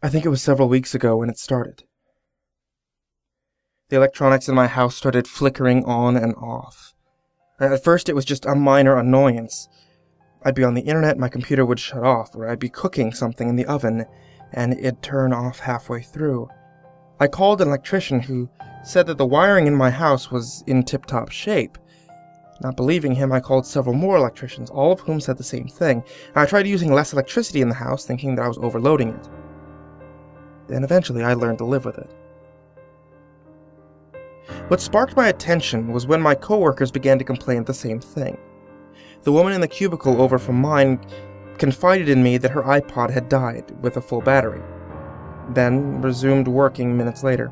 I think it was several weeks ago when it started. The electronics in my house started flickering on and off. At first it was just a minor annoyance. I'd be on the internet, my computer would shut off, or I'd be cooking something in the oven, and it'd turn off halfway through. I called an electrician who said that the wiring in my house was in tip-top shape. Not believing him, I called several more electricians, all of whom said the same thing. I tried using less electricity in the house, thinking that I was overloading it. Then eventually I learned to live with it. What sparked my attention was when my coworkers began to complain the same thing. The woman in the cubicle over from mine confided in me that her iPod had died with a full battery, then resumed working minutes later.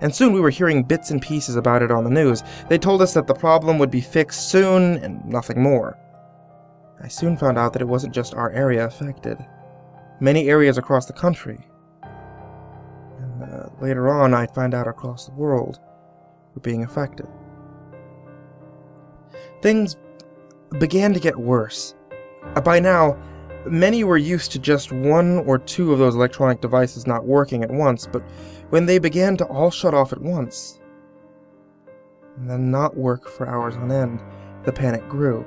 And soon we were hearing bits and pieces about it on the news. They told us that the problem would be fixed soon and nothing more. I soon found out that it wasn't just our area affected. Many areas across the country. And later on I'd find out across the world were being affected. Things began to get worse. By now, many were used to just one or two of those electronic devices not working at once, but when they began to all shut off at once, and then not work for hours on end, the panic grew.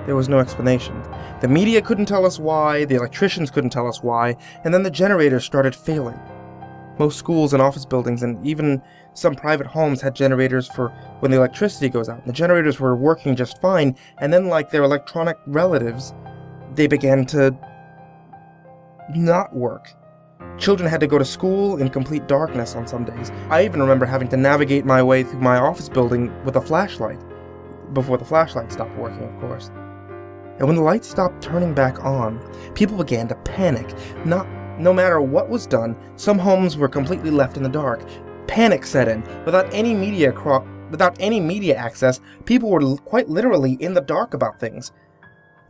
There was no explanation. The media couldn't tell us why, the electricians couldn't tell us why, and then the generators started failing. Most schools and office buildings and even some private homes had generators for when the electricity goes out. The generators were working just fine, and then, like their electronic relatives, they began to not work. Children had to go to school in complete darkness on some days. I even remember having to navigate my way through my office building with a flashlight, before the flashlight stopped working, of course. And when the lights stopped turning back on, people began to panic. No matter what was done, some homes were completely left in the dark. Panic set in. Without any media access, people were quite literally in the dark about things.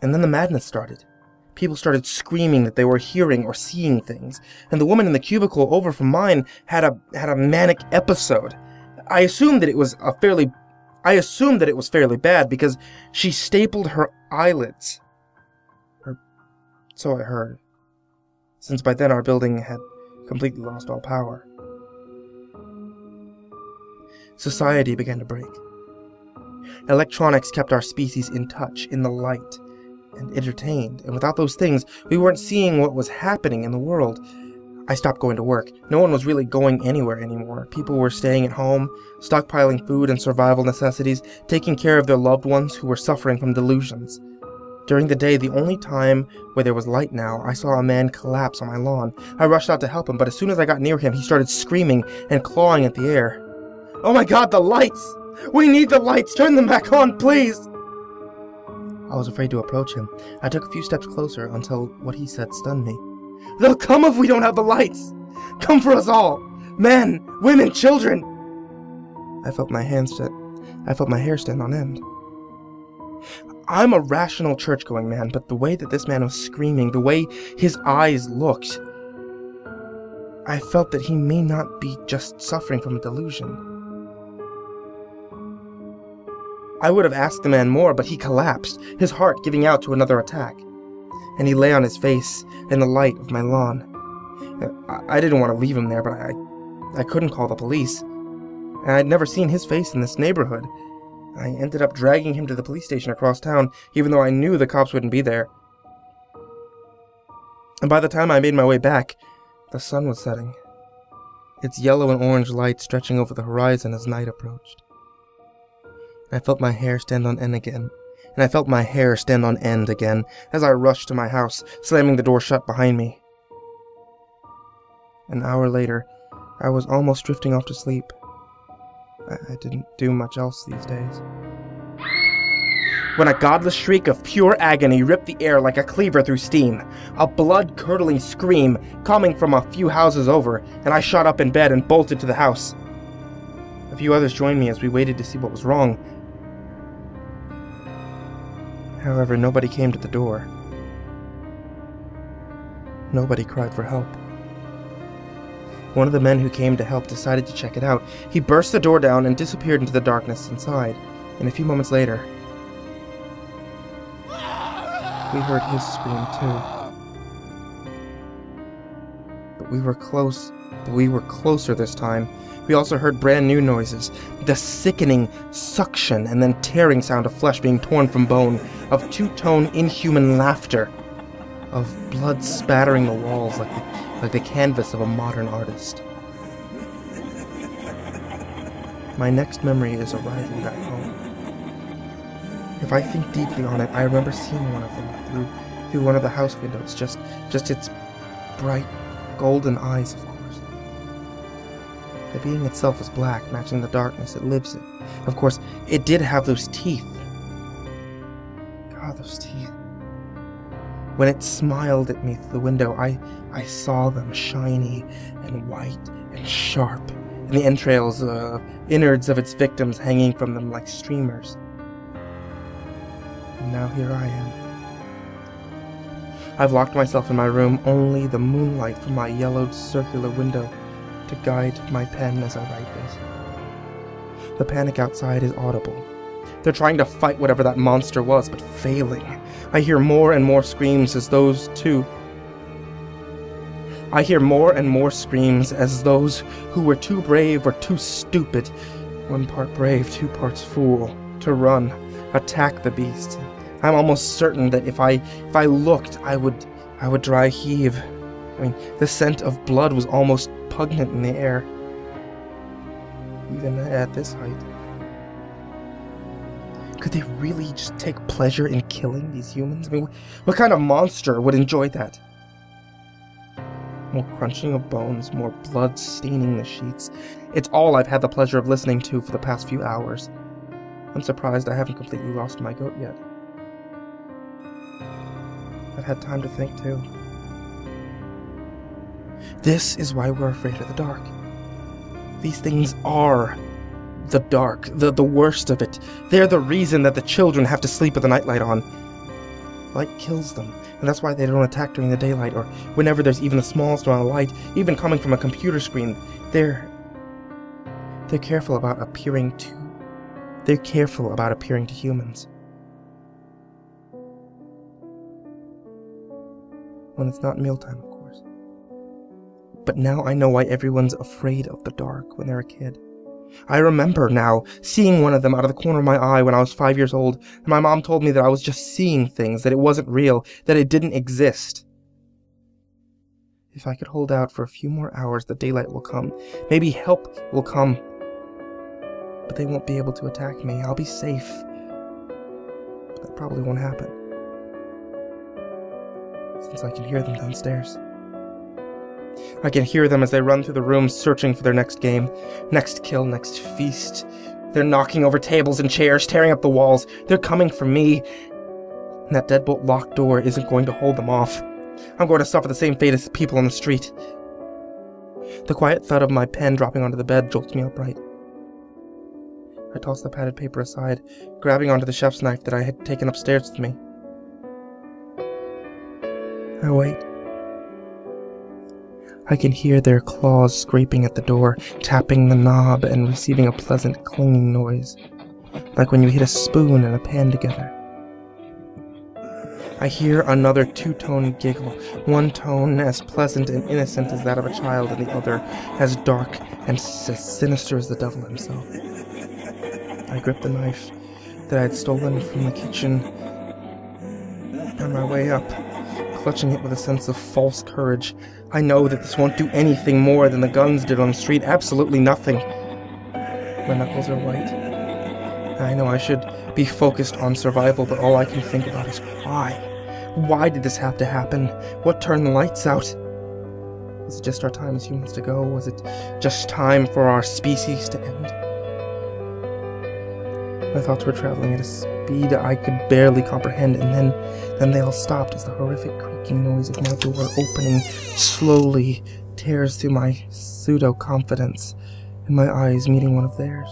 And then the madness started. People started screaming that they were hearing or seeing things. And the woman in the cubicle over from mine had a manic episode. I assumed that it was fairly bad because she stapled her eyelids. Or so I heard, since by then our building had completely lost all power. Society began to break. Electronics kept our species in touch, in the light, and entertained, and without those things, we weren't seeing what was happening in the world. I stopped going to work. No one was really going anywhere anymore. People were staying at home, stockpiling food and survival necessities, taking care of their loved ones who were suffering from delusions. During the day, the only time where there was light now, I saw a man collapse on my lawn. I rushed out to help him, but as soon as I got near him, he started screaming and clawing at the air. "Oh my God, the lights! We need the lights! Turn them back on, please!" I was afraid to approach him. I took a few steps closer until what he said stunned me. "They'll come if we don't have the lights! Come for us all! Men, women, children!" I felt my hair stand on end. I'm a rational church-going man, but the way that this man was screaming, the way his eyes looked, I felt that he may not be just suffering from a delusion. I would have asked the man more, but he collapsed, his heart giving out to another attack. And he lay on his face in the light of my lawn. I didn't want to leave him there, but I couldn't call the police. And I'd never seen his face in this neighborhood. I ended up dragging him to the police station across town, even though I knew the cops wouldn't be there. And by the time I made my way back, the sun was setting, its yellow and orange light stretching over the horizon as night approached. I felt my hair stand on end again, as I rushed to my house, slamming the door shut behind me. An hour later, I was almost drifting off to sleep. I didn't do much else these days, when a godless shriek of pure agony ripped the air like a cleaver through steam. A blood-curdling scream coming from a few houses over, and I shot up in bed and bolted to the house. A few others joined me as we waited to see what was wrong. However, nobody came to the door. Nobody cried for help. One of the men who came to help decided to check it out. He burst the door down and disappeared into the darkness inside. And a few moments later, we heard his scream too. But we were close. But we were closer this time. We also heard brand new noises. The sickening suction and then tearing sound of flesh being torn from bone, of two-tone inhuman laughter, of blood spattering the walls like the canvas of a modern artist. My next memory is arriving back home. If I think deeply on it, I remember seeing one of them through one of the house windows, just its bright, golden eyes, of course. The being itself was black, matching the darkness it lives in. Of course, it did have those teeth. God, those teeth. When it smiled at me through the window, I saw them shiny and white and sharp, and the entrails, innards of its victims hanging from them like streamers. And now here I am. I've locked myself in my room, only the moonlight from my yellowed circular window to guide my pen as I write this. The panic outside is audible. They're trying to fight whatever that monster was, but failing. I hear more and more screams as those who were too brave or too stupid, one part brave, two parts fool, to run, attack the beast. I'm almost certain that if I looked, I would dry heave. I mean, the scent of blood was almost pungent in the air, even at this height. Could they really just take pleasure in killing these humans? I mean, what kind of monster would enjoy that? More crunching of bones, more blood staining the sheets. It's all I've had the pleasure of listening to for the past few hours. I'm surprised I haven't completely lost my goat yet. I've had time to think too. This is why we're afraid of the dark. These things are the dark, the worst of it. They're the reason that the children have to sleep with the nightlight on. Light kills them, and that's why they don't attack during the daylight, or whenever there's even the smallest amount of light, even coming from a computer screen. They're careful about appearing to humans. When it's not mealtime, of course. But now I know why everyone's afraid of the dark when they're a kid. I remember now seeing one of them out of the corner of my eye when I was 5 years old, and my mom told me that I was just seeing things, that it wasn't real, that it didn't exist. If I could hold out for a few more hours, the daylight will come. Maybe help will come. But they won't be able to attack me. I'll be safe. But that probably won't happen, since I can hear them downstairs. I can hear them as they run through the rooms searching for their next game, next kill, next feast. They're knocking over tables and chairs, tearing up the walls. They're coming for me. And that deadbolt locked door isn't going to hold them off. I'm going to suffer the same fate as the people on the street. The quiet thud of my pen dropping onto the bed jolts me upright. I toss the padded paper aside, grabbing onto the chef's knife that I had taken upstairs with me. I wait. I can hear their claws scraping at the door, tapping the knob and receiving a pleasant clinging noise, like when you hit a spoon and a pan together. I hear another two-tone giggle, one tone as pleasant and innocent as that of a child, and the other as dark and as sinister as the devil himself. I grip the knife that I had stolen from the kitchen on my way up, clutching it with a sense of false courage. I know that this won't do anything more than the guns did on the street, absolutely nothing. My knuckles are white. I know I should be focused on survival, but all I can think about is why? Why did this have to happen? What turned the lights out? Was it just our time as humans to go? Was it just time for our species to end? My thoughts were traveling at a speed I could barely comprehend, and then they all stopped as the horrific creaking noise of my door opening slowly tears through my pseudo-confidence, and my eyes meeting one of theirs.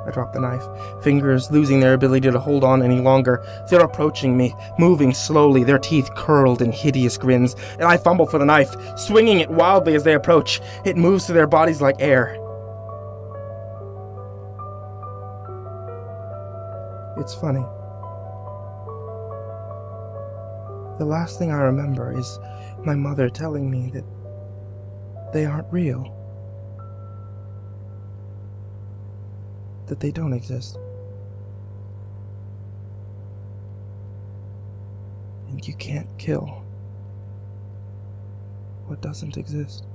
I dropped the knife, fingers losing their ability to hold on any longer. They're approaching me, moving slowly, their teeth curled in hideous grins, and I fumble for the knife, swinging it wildly as they approach. It moves through their bodies like air. It's funny. The last thing I remember is my mother telling me that they aren't real. That they don't exist. And you can't kill what doesn't exist.